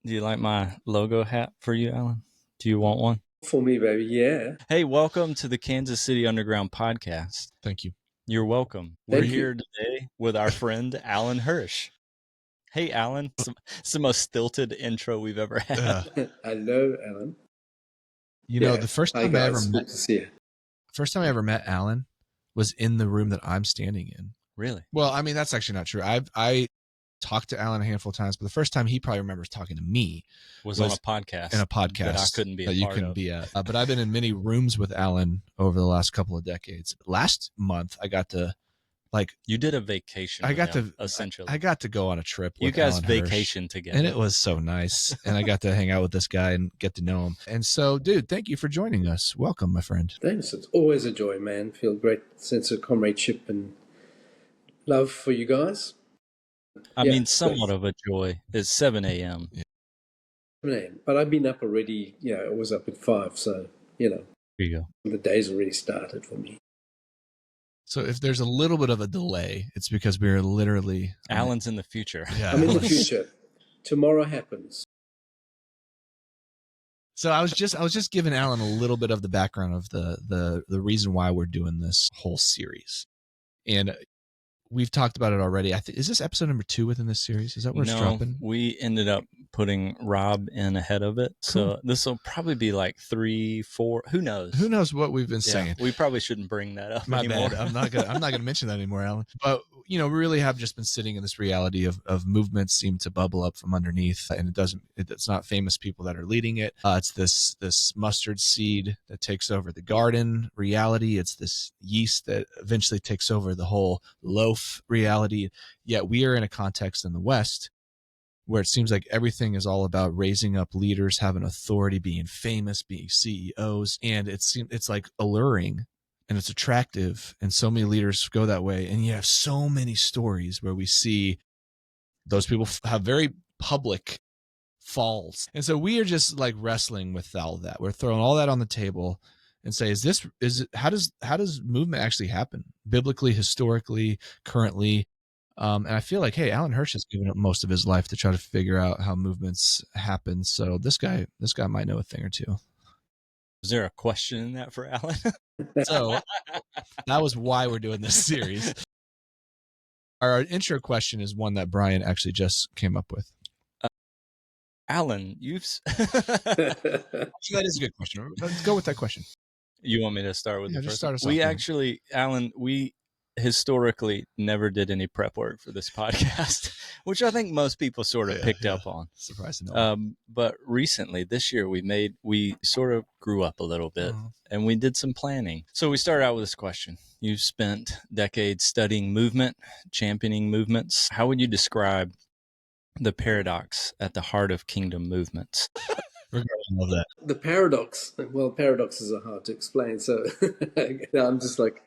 Do you like my logo hat for you, Alan? Do you want one? For me, baby, yeah. Hey, welcome to the Kansas City Underground podcast. Thank you. You're welcome. We're here today with our friend Alan Hirsch. Hey, Alan. It's the most stilted intro we've ever had. Hello, Alan. You know, the first time I ever met Alan was in the room that I'm standing in. Really? Well, I mean, that's actually not true. I talked to Alan a handful of times, but the first time he probably remembers talking to me was on a podcast. In a podcast that I couldn't be a that part you couldn't of. be at. But I've been in many rooms with Alan over the last couple of decades. Last month, I got to you did a vacation. Essentially. I got to go on a trip with you guys Alan vacation Hirsch, together, and it was so nice. And I got to hang out with this guy and get to know him. And so, dude, thank you for joining us. Welcome, my friend. Thanks. It's always a joy, man. Feel great sense of comradeship and love for you guys. I mean, somewhat of a joy. It's 7 a.m. Yeah. 7 a.m. But I've been up already. I was up at 5, so There you go. The day's already started for me. So if there's a little bit of a delay, it's because we're literally... Alan's in the future. Yeah. I'm in the future. Tomorrow happens. So I was just giving Alan a little bit of the background of the reason why we're doing this whole series. And we've talked about it already. Is this episode number 2 within this series? Is that where it's dropping? We ended up putting Rob in ahead of it. Cool. So this will probably be like 3, 4. Who knows? Who knows what we've been saying? We probably shouldn't bring that up My anymore. bad. I'm not gonna mention that anymore, Alan. But we really have just been sitting in this reality of movements seem to bubble up from underneath, and it's not famous people that are leading it. It's this mustard seed that takes over the garden reality. It's this yeast that eventually takes over the whole loaf reality. Yet we are in a context in the West where it seems like everything is all about raising up leaders, having authority, being famous, being CEOs. And it's like alluring and it's attractive. And so many leaders go that way. And you have so many stories where we see those people have very public falls. And so we are just like wrestling with all that. We're throwing all that on the table and say, how does movement actually happen biblically, historically, currently? And I feel like, hey, Alan Hirsch has given up most of his life to try to figure out how movements happen. So this guy might know a thing or two. Is there a question in that for Alan? So that was why we're doing this series. Our intro question is one that Brian actually just came up with. Alan, that is a good question. Let's go with that question. You want me to start with the first? Start us off, Alan, we historically never did any prep work for this podcast, which I think most people sort of picked up on. Surprisingly. But recently, this year, we sort of grew up a little bit and we did some planning. So we started out with this question. You've spent decades studying movement, championing movements. How would you describe the paradox at the heart of kingdom movements? Love that. The paradox. Well, paradoxes are hard to explain. So I'm just like.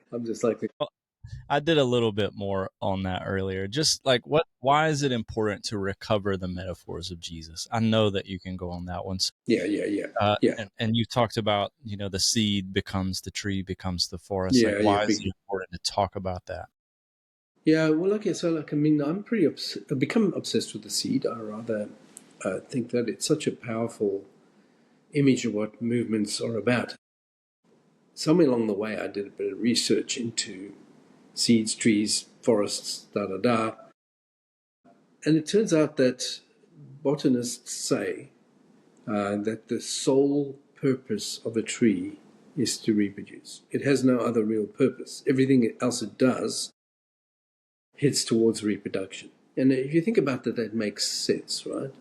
I did a little bit more on that earlier. Just like why is it important to recover the metaphors of Jesus? I know that you can go on that one. Yeah. And you talked about, the seed becomes the tree, becomes the forest. Why is it important to talk about that? Yeah, well, okay, so I'm I've become obsessed with the seed. I rather think that it's such a powerful image of what movements are about. Somewhere along the way, I did a bit of research into seeds, trees, forests, and it turns out that botanists say that the sole purpose of a tree is to reproduce. It has no other real purpose. Everything else it does heads towards reproduction. And if you think about that, that makes sense, right?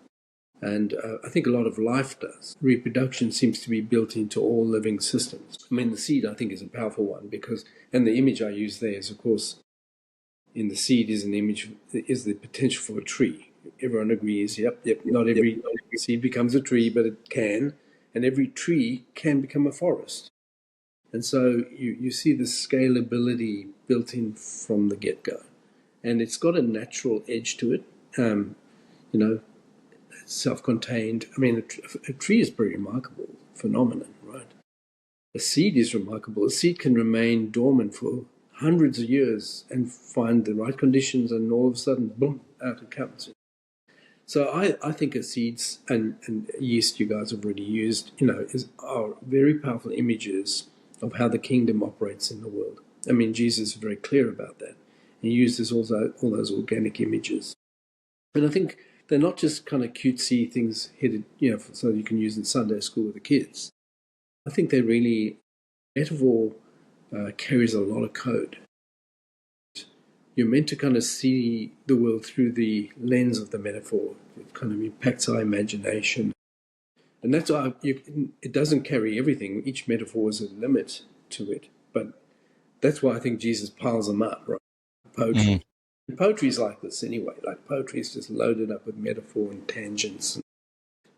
And I think a lot of life does. Reproduction seems to be built into all living systems. The seed, I think, is a powerful one and the image I use there is, of course, in the seed is the potential for a tree. Everyone agrees, yep, not every seed becomes a tree, but it can. And every tree can become a forest. And so you see the scalability built in from the get-go. And it's got a natural edge to it, self-contained. A tree is a pretty remarkable phenomenon, right? A seed is remarkable. A seed can remain dormant for hundreds of years and find the right conditions, and all of a sudden, boom, out it comes. So I think of seeds and yeast you guys have already used, are very powerful images of how the kingdom operates in the world. I mean, Jesus is very clear about that. He uses all those organic images. And I think they're not just kind of cutesy things headed, so you can use in Sunday school with the kids. I think they really, metaphor carries a lot of code. You're meant to kind of see the world through the lens of the metaphor. It kind of impacts our imagination. And that's why it doesn't carry everything. Each metaphor is a limit to it. But that's why I think Jesus piles them up, right? Poetry. Mm-hmm. And poetry is like this anyway. Like poetry is just loaded up with metaphor and tangents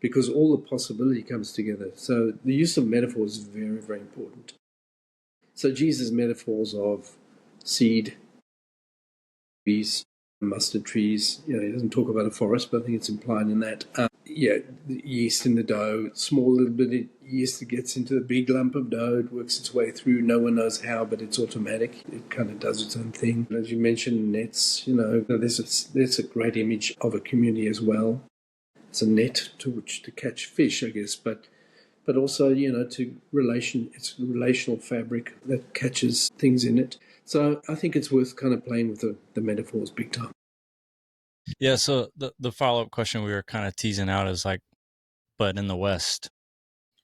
because all the possibility comes together. So the use of metaphor is very, very important. So Jesus' metaphors of seed, trees, mustard trees. He doesn't talk about a forest, but I think it's implied in that. The yeast in the dough, small little bit of yeast that gets into the big lump of dough. It works its way through. No one knows how, but it's automatic. It kind of does its own thing. As you mentioned, nets. There's a great image of a community as well. It's a net to which to catch fish, I guess, but also it's a relational fabric that catches things in it. So I think it's worth kind of playing with the metaphors big time. Yeah, so the follow-up question we were kind of teasing out is like, but in the West,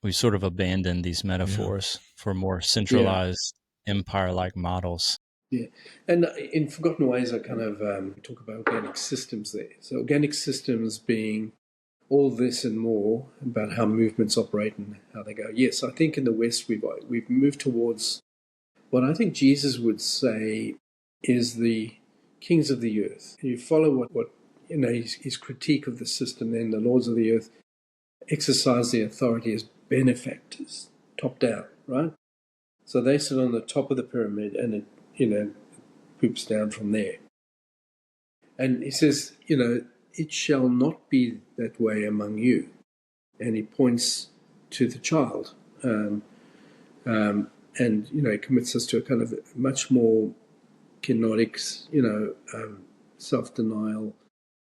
we sort of abandoned these metaphors for more centralized empire-like models. Yeah, and in Forgotten Ways, I kind of talk about organic systems there. So organic systems being all this and more about how movements operate and how they go. Yes, I think in the West we've moved towards what I think Jesus would say is the kings of the earth. You follow what his critique of the system. Then the lords of the earth exercise their authority as benefactors, top down, right? So they sit on the top of the pyramid, and it poops down from there. And he says, it shall not be that way among you. And he points to the child. And, he commits us to a kind of much more kenotic, self-denial.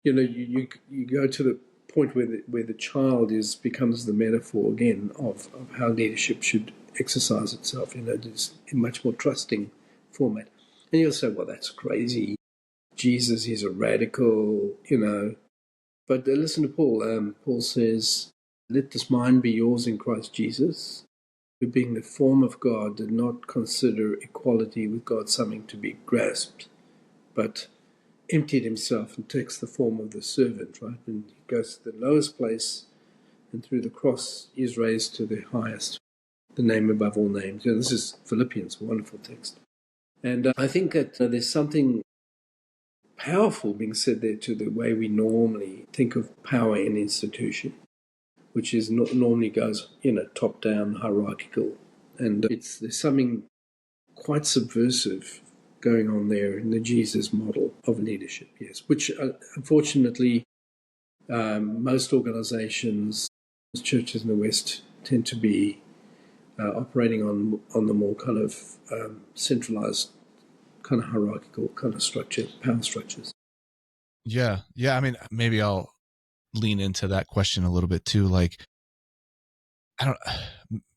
You go to the point where the child becomes the metaphor again of how leadership should exercise itself, just in much more trusting format. And you'll say, well, that's crazy. Jesus, he's a radical, But listen to Paul. Paul says, let this mind be yours in Christ Jesus, who being the form of God did not consider equality with God something to be grasped, but emptied himself and takes the form of the servant, right? And he goes to the lowest place, and through the cross he is raised to the highest, the name above all names. This is Philippians, a wonderful text. And I think that there's something powerful being said there to the way we normally think of power in institution, which is normally goes, top down, hierarchical, and there's something quite subversive going on there in the Jesus model of leadership, yes, which unfortunately most organizations, churches in the West tend to be operating on the more kind of centralized, kind of hierarchical kind of structure, power structures. Yeah. I mean, maybe I'll lean into that question a little bit too. Like,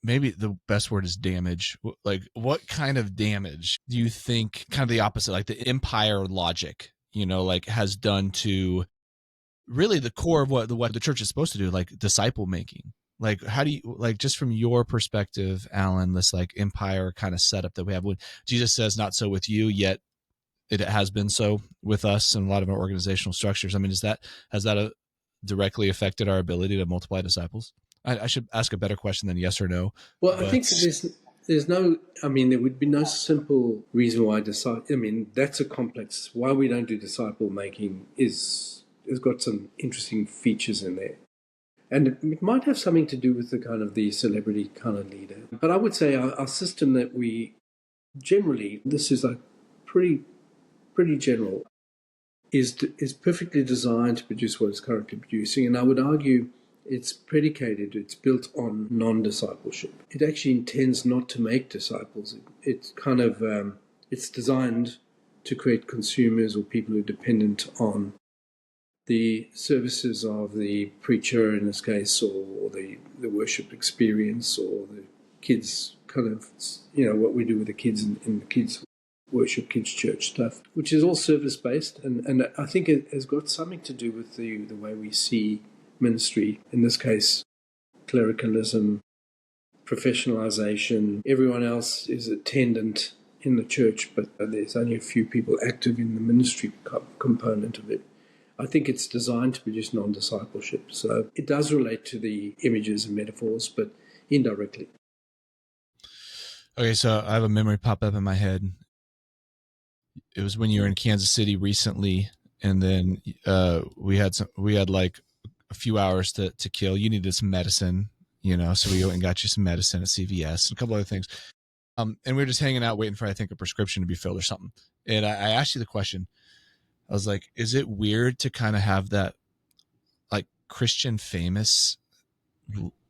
maybe the best word is damage. Like, what kind of damage do you think, kind of the opposite, like the empire logic, has done to really the core of what the church is supposed to do, like disciple making? Like, how do you, like, just from your perspective, Alan, this like empire kind of setup that we have when Jesus says, not so with you, yet it has been so with us and a lot of our organizational structures. I mean, has that directly affected our ability to multiply disciples? I should ask a better question than yes or no. Well, I think there's no, there would be no simple reason why that's a complex, why we don't do disciple making has got some interesting features in there. And it might have something to do with the kind of the celebrity kind of leader. But I would say our system that we generally, this is like pretty general, is perfectly designed to produce what it's currently producing. And I would argue it's built on non-discipleship. It actually intends not to make disciples. It's kind of, it's designed to create consumers or people who are dependent on the services of the preacher in this case, or the worship experience, or the kids kind of, what we do with the kids in the kids worship, kids church stuff, which is all service-based. And I think it has got something to do with the way we see ministry, in this case, clericalism, professionalization. Everyone else is attendant in the church, but there's only a few people active in the ministry component of it. I think it's designed to produce non-discipleship. So it does relate to the images and metaphors, but indirectly. Okay, so I have a memory pop up in my head. It was when you were in Kansas City recently, and then we had like a few hours to kill. You needed some medicine, so we went and got you some medicine at CVS and a couple other things. And we were just hanging out waiting for, I think, a prescription to be filled or something. And I asked you the question. I was like, is it weird to kind of have that like Christian famous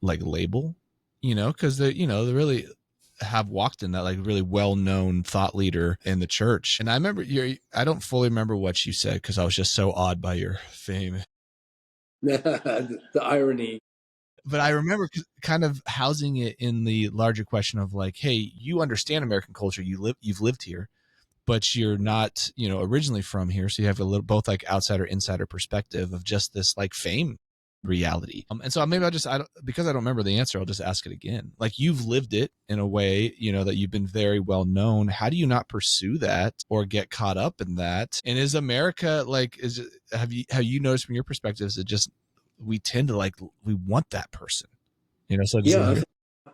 like label, because they really have walked in that like really well-known thought leader in the church. And I remember I don't fully remember what you said because I was just so awed by your fame. The irony. But I remember kind of housing it in the larger question of like, hey, you understand American culture. You've lived here, but you're not, originally from here. So you have a little, both like outsider, insider perspective of just this like fame reality. And so maybe because I don't remember the answer, I'll just ask it again. Like, you've lived it in a way, that you've been very well known. How do you not pursue that or get caught up in that? And is America like, have you noticed from your perspective, is it just, we tend to like, we want that person, so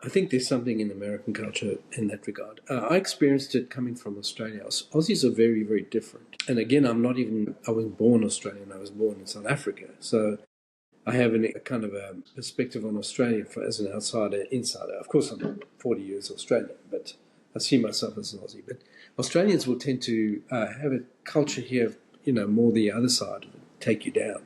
I think there's something in American culture in that regard. I experienced it coming from Australia. Aussies are very, very different. And again, I was born Australian. I was born in South Africa. So I have a kind of a perspective on Australia as an insider. Of course, I'm 40 years Australian, but I see myself as an Aussie. But Australians will tend to have a culture here of, more the other side of it, take you down.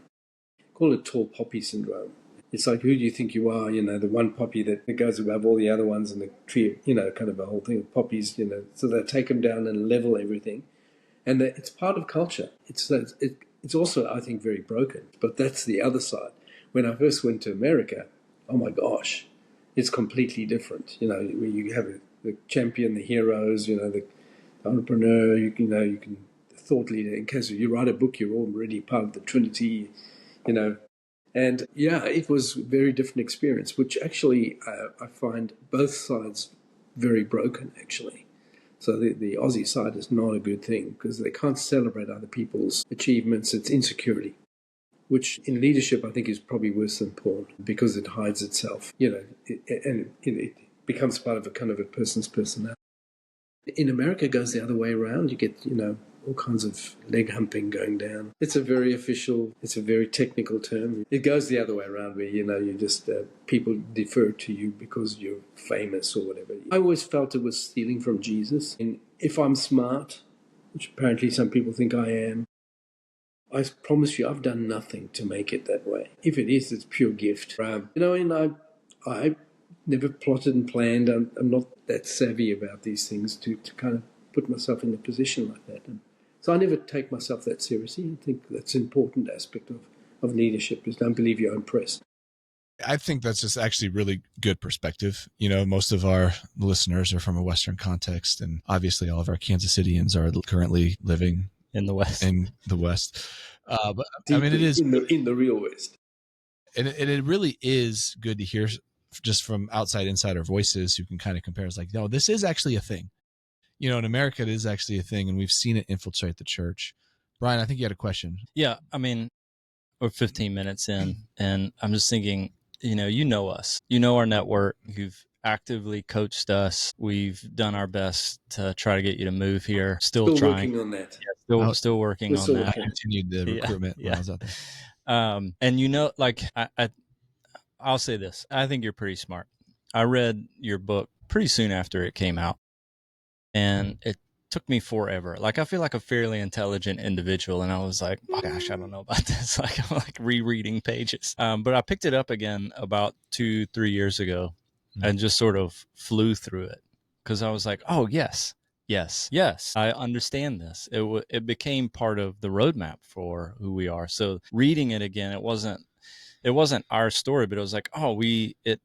Call it tall poppy syndrome. It's like, who do you think you are? The one poppy that goes above all the other ones in the tree, kind of a whole thing of poppies, so they take them down and level everything. And it's part of culture. It's also, I think, very broken. But that's the other side. When I first went to America, oh my gosh, it's completely different. Where you have the champion, the heroes, the entrepreneur, you can thought leader. In case you write a book, you're already part of the Trinity, And yeah, it was a very different experience, which actually I find both sides very broken, actually. So the Aussie side is not a good thing because they can't celebrate other people's achievements. It's insecurity, which in leadership I think is probably worse than porn because it hides itself, and it becomes part of a kind of a person's personality. In America, it goes the other way around. You get, all kinds of leg humping going down. It's a very official, it's a very technical term. It goes the other way around where, you just, people defer to you because you're famous or whatever. I always felt it was stealing from Jesus. And if I'm smart, which apparently some people think I am, I promise you I've done nothing to make it that way. If it is, it's pure gift. And I never plotted and planned. I'm not that savvy about these things to kind of put myself in a position like that. And so I never take myself that seriously. I think that's an important aspect of leadership is don't believe your own press. I think that's just actually really good perspective. Most of our listeners are from a Western context, and obviously all of our Kansas Cityans are currently living in the West. But I mean, it is in the real West. And it really is good to hear just from outside insider voices who can kind of compare. It's like, no, this is actually a thing. In America, it is actually a thing, and we've seen it infiltrate the church. Brian, I think you had a question. Yeah, I mean, we're 15 minutes in, and I'm just thinking, you know us. You know our network. You've actively coached us. We've done our best to try to get you to move here. Still trying. Working on that. Yeah, still working on that. I continued the recruitment when I was out there. And like, I'll say this. I think you're pretty smart. I read your book pretty soon after it came out, and it took me forever. Like, I feel like a fairly intelligent individual, and I was like, oh gosh, I don't know about this. Like, I'm like rereading pages. But I picked it up again about 2-3 years ago and just sort of flew through it because I was like, oh yes, Yes, I understand this. It became part of the roadmap for who we are. So reading it again, it wasn't our story, but it was like, oh, it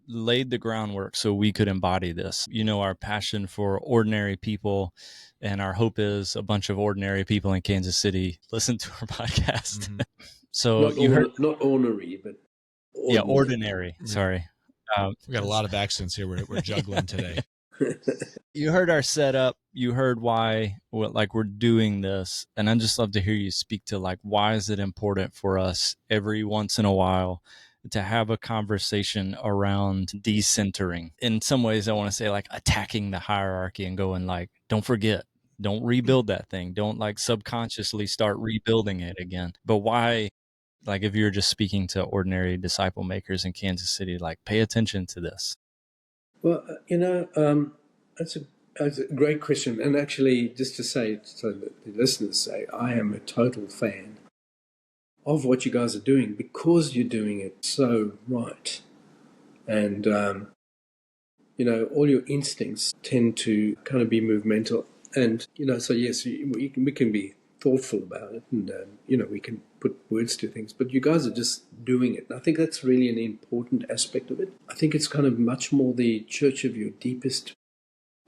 laid the groundwork so we could embody this. Our passion for ordinary people, and our hope is a bunch of ordinary people in Kansas City listen to our podcast. Mm-hmm. So you heard, not ornery, but ordinary. Sorry. We got a lot of accents here. We're juggling today. You heard our setup. You heard why, we're doing this, and I'd just love to hear you speak to why is it important for us every once in a while to have a conversation around decentering. In some ways, I want to say attacking the hierarchy and going don't forget, don't rebuild that thing. Don't subconsciously start rebuilding it again. But why? If you're just speaking to ordinary disciple makers in Kansas City, pay attention to this. Well, that's a great question. And actually, just to say, so that the listeners say, I am a total fan of what you guys are doing because you're doing it so right. And, all your instincts tend to kind of be movemental. And, so yes, we can be thoughtful about it and, we can put words to things, but you guys are just doing it. And I think that's really an important aspect of it. I think it's kind of much more the church of your deepest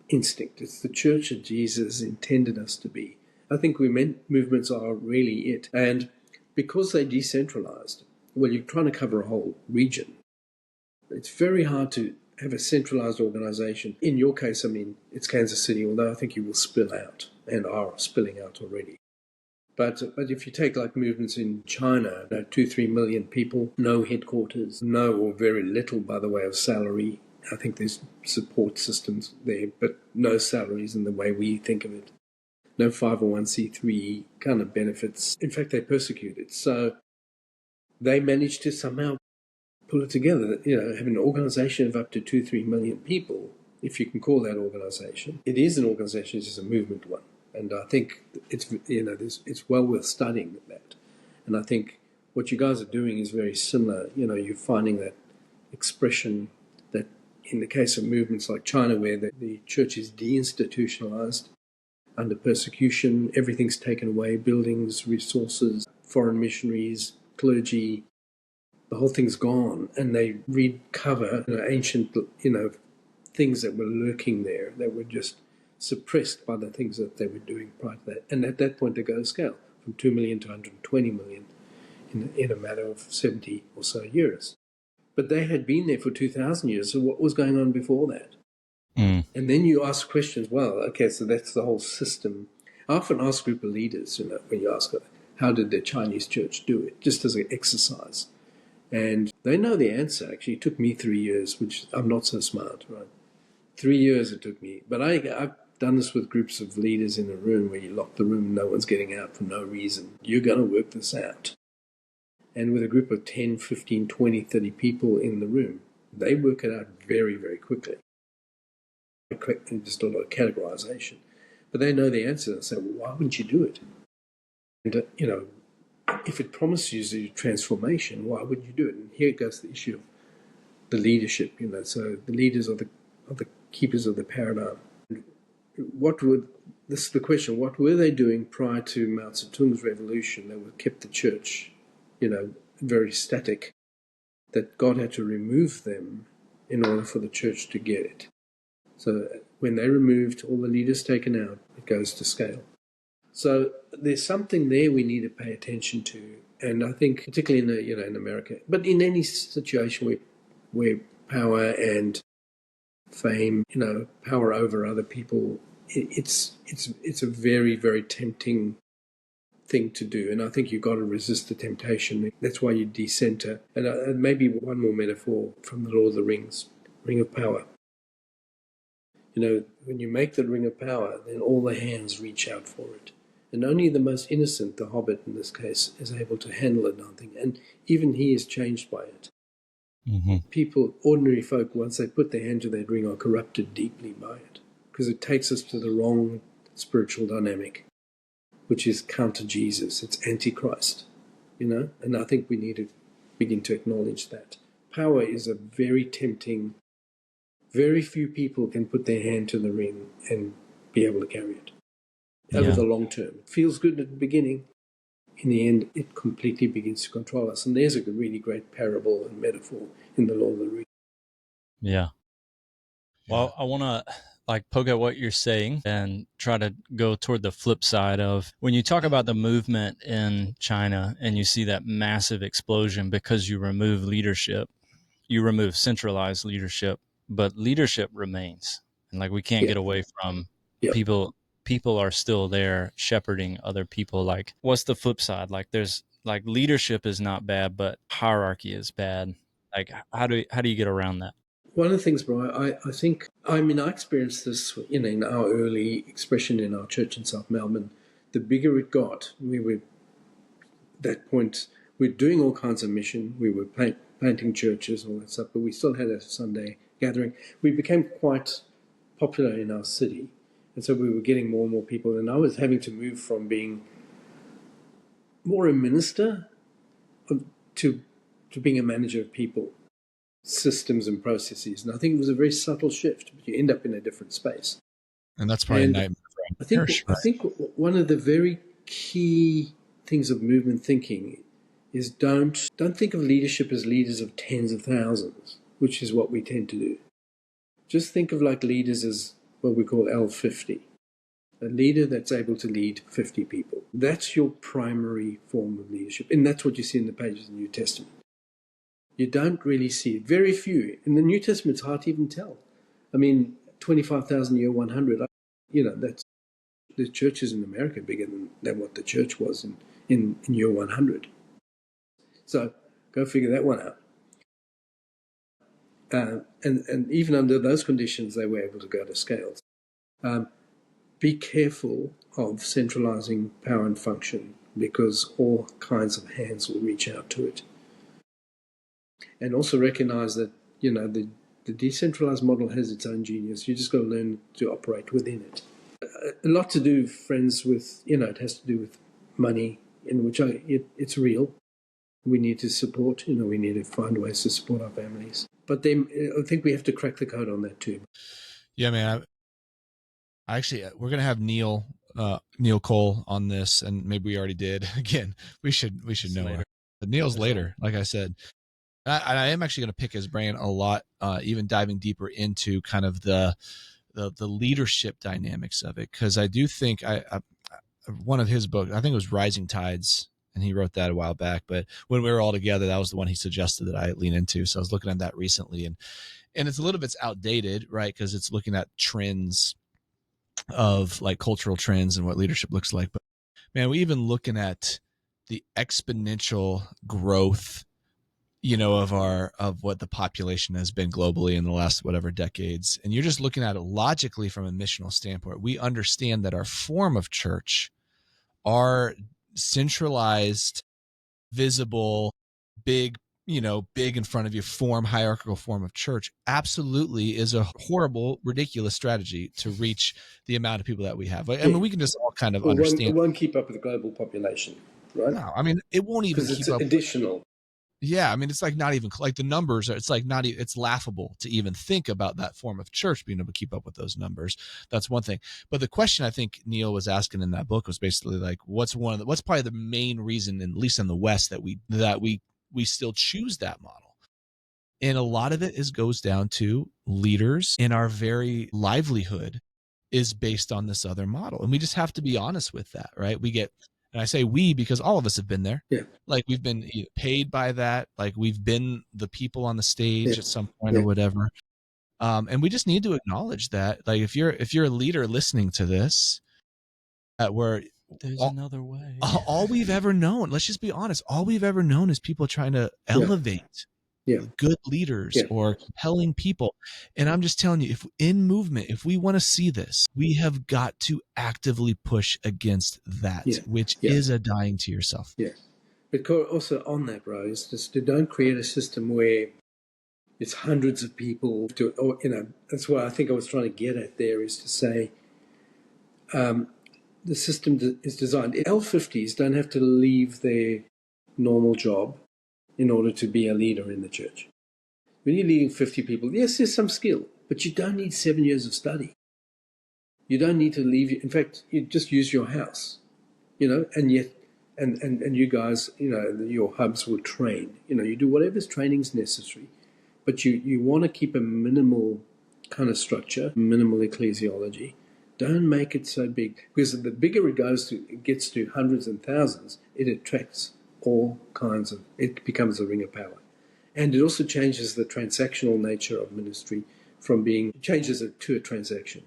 instinct. It's the church that Jesus intended us to be. I think movements are really it. And because they're decentralized, well, you're trying to cover a whole region. It's very hard to have a centralized organization. In your case, I mean, it's Kansas City, although I think you will spill out and are spilling out already. But if you take movements in China, 2-3 million people, no headquarters, no or very little by the way of salary. I think there's support systems there, but no salaries in the way we think of it. No 501c3 kind of benefits. In fact, they're persecuted. So they managed to somehow pull it together. Have an organization of up to 2-3 million people, if you can call that organization. It is an organization, it's just a movement one. And I think it's well worth studying that. And I think what you guys are doing is very similar. You're finding that expression that in the case of movements like China, where the church is deinstitutionalized, under persecution, everything's taken away, buildings, resources, foreign missionaries, clergy, the whole thing's gone, and they recover ancient, things that were lurking there, that were just suppressed by the things that they were doing prior to that. And at that point, they go to scale from 2 million to 120 million in a matter of 70 or so years. But they had been there for 2,000 years, so what was going on before that? And then you ask questions, well, okay, so that's the whole system. I often ask group of leaders, when you ask, how did the Chinese church do it, just as an exercise? And they know the answer. Actually, it took me 3 years, which I'm not so smart, right? 3 years it took me. But I've done this with groups of leaders in a room where you lock the room, no one's getting out for no reason. You're going to work this out. And with a group of 10, 15, 20, 30 people in the room, they work it out very, very quickly. Just a lot of categorization. But they know the answer. They say, well, why wouldn't you do it? And, if it promises you transformation, why wouldn't you do it? And here goes the issue of the leadership. So the leaders are the keepers of the paradigm. This is the question, what were they doing prior to Mao Zedong's revolution that kept the church, very static, that God had to remove them in order for the church to get it? So when they removed all the leaders taken out, it goes to scale. So there's something there we need to pay attention to. And I think particularly in America, but in any situation where power and fame, power over other people, it's a very, very tempting thing to do. And I think you've got to resist the temptation. That's why you decenter. And maybe one more metaphor from the Lord of the Rings, Ring of Power. When you make the Ring of Power, then all the hands reach out for it. And only the most innocent, the hobbit in this case, is able to handle it, I think. And even he is changed by it. Mm-hmm. People, ordinary folk, once they put their hand to that ring, are corrupted deeply by it. Because it takes us to the wrong spiritual dynamic, which is counter Jesus. It's antichrist, And I think we need to begin to acknowledge that. Power is a very tempting. Very few people can put their hand to the ring and be able to carry it over the long term. It feels good at the beginning. In the end, it completely begins to control us. And there's a really great parable and metaphor in the Lord of the Rings. Yeah. Well, I want to poke at what you're saying and try to go toward the flip side of when you talk about the movement in China and you see that massive explosion because you remove leadership, you remove centralized leadership, but leadership remains. And we can't get away from people. People are still there shepherding other people. What's the flip side? There's leadership is not bad, but hierarchy is bad. How do you get around that? One of the things, Brian, I think, I experienced this, in our early expression in our church in South Melbourne. The bigger it got, we were, at that point, we're doing all kinds of mission. We were planting churches, all that stuff, but we still had a Sunday gathering. We became quite popular in our city, and so we were getting more and more people. And I was having to move from being more a minister to being a manager of people, systems and processes. And I think it was a very subtle shift, but you end up in a different space. And that's probably a nightmare for Hirsch, right? I think one of the very key things of movement thinking is don't think of leadership as leaders of tens of thousands, which is what we tend to do. Just think of leaders as what we call L50, a leader that's able to lead 50 people. That's your primary form of leadership, and that's what you see in the pages of the New Testament. You don't really see it. Very few. In the New Testament, it's hard to even tell. 25,000 year 100, that's the churches in America bigger than what the church was in year 100. So go figure that one out. And even under those conditions, they were able to go to scales. Be careful of centralizing power and function, because all kinds of hands will reach out to it. And also recognize that, the decentralized model has its own genius. You just got to learn to operate within it. A lot to do, friends, with, it has to do with money, in which it's real. We need to support, we need to find ways to support our families. But then I think we have to crack the code on that too. Yeah, man. Actually, we're going to have Neil Cole on this, and maybe we already did. Again, we should know later. But Neil's later, like I said. I am actually going to pick his brain a lot, even diving deeper into kind of the leadership dynamics of it, because I do think one of his books, I think it was Rising Tides, and he wrote that a while back. But when we were all together, that was the one he suggested that I lean into. So I was looking at that recently, and it's a little bit outdated, right? Because it's looking at trends of cultural trends and what leadership looks like. But man, we even looking at the exponential growth, of what the population has been globally in the last whatever decades. And you're just looking at it logically from a missional standpoint. We understand that our form of church, our centralized, visible, big in front of you hierarchical form of church, absolutely is a horrible, ridiculous strategy to reach the amount of people that we have. I mean, we can just all kind of understand. It won't keep up with the global population, right? No, I mean, it won't even keep up. Additional. Yeah, I mean, it's not even the numbers are. It's it's laughable to even think about that form of church being able to keep up with those numbers. That's one thing. But the question I think Neil was asking in that book was basically what's probably the main reason, at least in the West, that we still choose that model. And a lot of it goes down to leaders, and our very livelihood is based on this other model. And we just have to be honest with that, right? And I say we because all of us have been there. Yeah. We've been paid by that. We've been the people on the stage at some point or whatever. And we just need to acknowledge that. If you're a leader listening to this, there's another way. All we've ever known, let's just be honest, all we've ever known is people trying to elevate good leaders or compelling people. And I'm just telling you, if in movement, if we want to see this, we have got to actively push against that, which is a dying to yourself. Yeah. But also on that, Rose, just don't create a system where it's hundreds of people that's what I think I was trying to get at there, is to say, the system is designed. L50s don't have to leave their normal job in order to be a leader in the church. When you're leading 50 people, yes, there's some skill, but you don't need 7 years of study. You don't need to leave. In fact, you just use your house, and yet, and you guys, your hubs will train. You do whatever's training's necessary, but you want to keep a minimal kind of structure, minimal ecclesiology. Don't make it so big, because the bigger it gets to hundreds and thousands, it attracts all kinds of, it becomes a ring of power. And it also changes the transactional nature of ministry changes it to a transaction,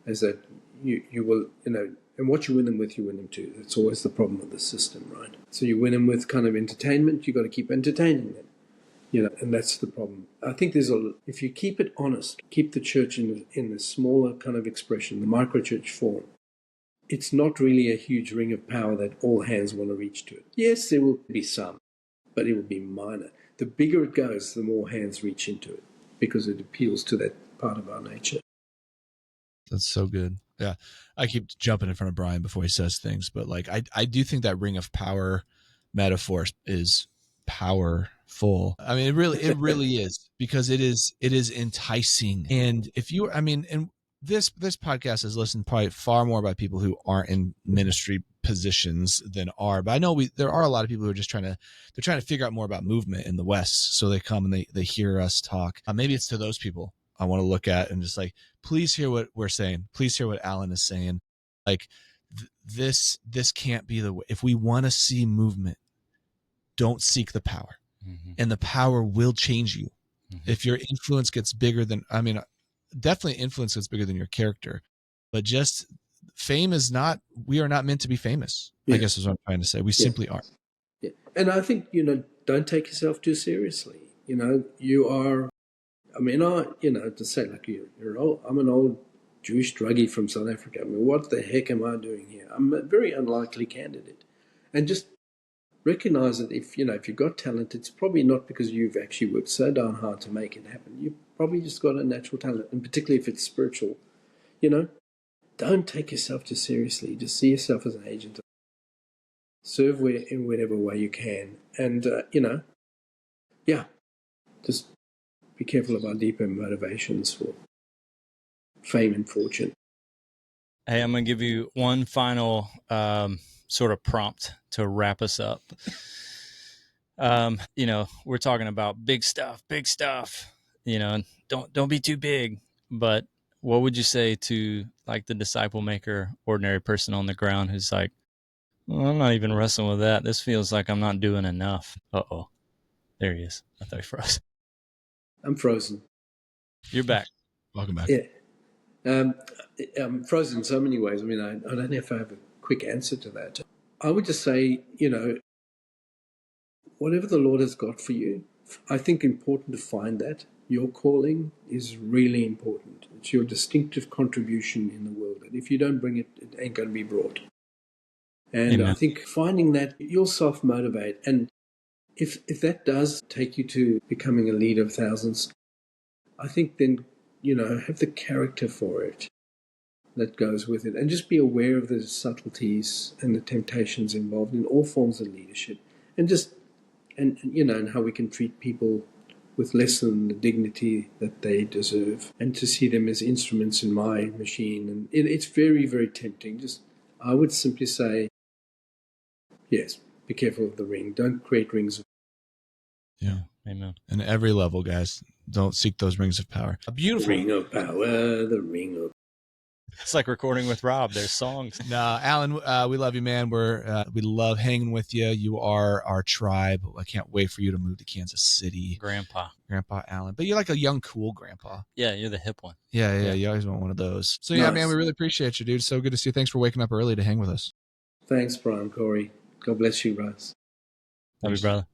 as that you will, and what you win them with, you win them too. That's always the problem with the system, right? So you win them with kind of entertainment, you've got to keep entertaining them. And that's the problem. I think if you keep it honest, keep the church in the smaller kind of expression, the microchurch form, it's not really a huge ring of power that all hands want to reach to it. Yes, there will be some, but it will be minor. The bigger it goes, the more hands reach into it, because it appeals to that part of our nature. That's so good. Yeah. I keep jumping in front of Brian before he says things, but like, I do think that ring of power metaphor is powerful. I mean, it really is, because it is enticing. And and this podcast is listened probably far more by people who aren't in ministry positions than are, but I know there are a lot of people who are just trying to figure out more about movement in the West. So they come and they hear us talk. Maybe it's to those people I want to look at and just like, please hear what we're saying. Please hear what Alan is saying. Like this can't be the way. If we want to see movement, don't seek the power, and the power will change you. If your influence gets bigger than, definitely influence gets bigger than your character, but just fame is not, we are not meant to be famous. I guess is what I'm trying to say. We simply aren't. Yeah. And I think, don't take yourself too seriously. You are, to say like I'm an old Jewish druggie from South Africa. What the heck am I doing here? I'm a very unlikely candidate. And just recognize that if you've got talent, it's probably not because you've actually worked so darn hard to make it happen. You've probably just got a natural talent, and particularly if it's spiritual, don't take yourself too seriously. Just see yourself as an agent. Serve in whatever way you can. And, just be careful of our deeper motivations for fame and fortune. Hey, I'm going to give you one final sort of prompt to wrap us up. We're talking about big stuff, don't be too big. But what would you say to like the disciple maker, ordinary person on the ground who's like, well, I'm not even wrestling with that. This feels like I'm not doing enough. Uh-oh. There he is. I thought he froze. I'm frozen. You're back. Welcome back. Yeah. I'm frozen in so many ways. I don't know if I have a quick answer to that. I would just say, whatever the Lord has got for you, I think important to find that. Your calling is really important. It's your distinctive contribution in the world. And if you don't bring it, it ain't going to be brought. And Amen. I think finding that, you'll self-motivate. And if that does take you to becoming a leader of thousands, I think then, have the character for it that goes with it. And just be aware of the subtleties and the temptations involved in all forms of leadership. And and how we can treat people with less than the dignity that they deserve, and to see them as instruments in my machine. And it's very, very tempting. I would simply say, yes, be careful of the ring. Don't create rings. Yeah. Amen. And every level, guys, don't seek those rings of power. Beautiful. The ring of power, the ring of... It's like recording with Rob. There's songs. No, Alan, we love you, man. We love hanging with you. You are our tribe. I can't wait for you to move to Kansas City. Grandpa Alan. But you're like a young, cool grandpa. Yeah, you're the hip one. Yeah. You always want one of those. So, yeah, man, we really appreciate you, dude. So good to see you. Thanks for waking up early to hang with us. Thanks, Brian, Cory. God bless you, Russ. Love you, brother.